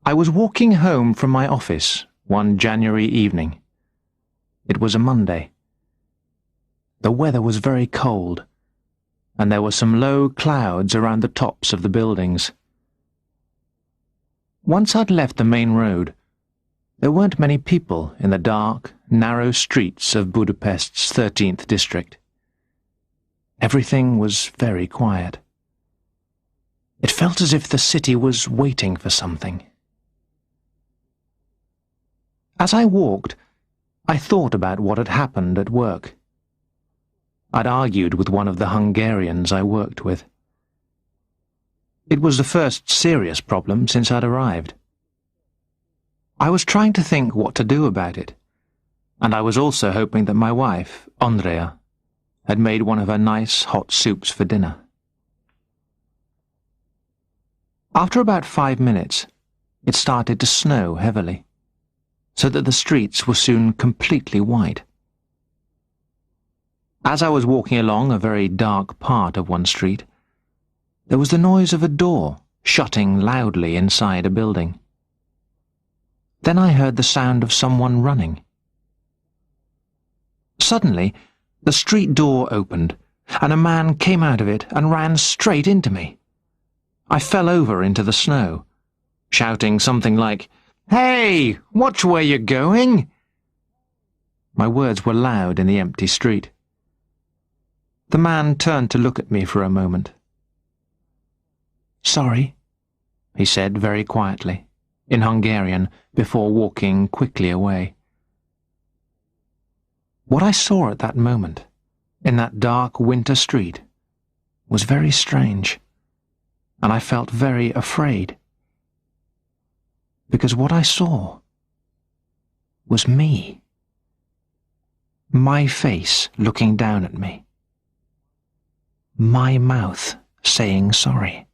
I was walking home from my office one January evening. It was a Monday. The weather was very cold, and there were some low clouds around the tops of the buildings. Once I'd left the main road, there weren't many people in the dark, narrow streets of Budapest's 13th district. Everything was very quiet. It felt as if the city was waiting for something. As I walked, I thought about what had happened at work. I'd argued with one of the Hungarians I worked with. It was the first serious problem since I'd arrived. I was trying to think what to do about it, and I was also hoping that my wife, Andrea, had made one of her nice hot soups for dinner. After about 5 minutes, it started to snow heavily, so that the streets were soon completely white. As I was walking along a very dark part of one street, there was the noise of a door shutting loudly inside a building. Then I heard the sound of someone running. Suddenly, the street door opened, and a man came out of it and ran straight into me. I fell over into the snow, shouting something like, "Hey, watch where you're going!" My words were loud in the empty street. The man turned to look at me for a moment. "Sorry," he said very quietly, in Hungarian, before walking quickly away. What I saw at that moment, in that dark winter street, was very strange, and I felt very afraid. Because what I saw was me. My face looking down at me. My mouth saying sorry.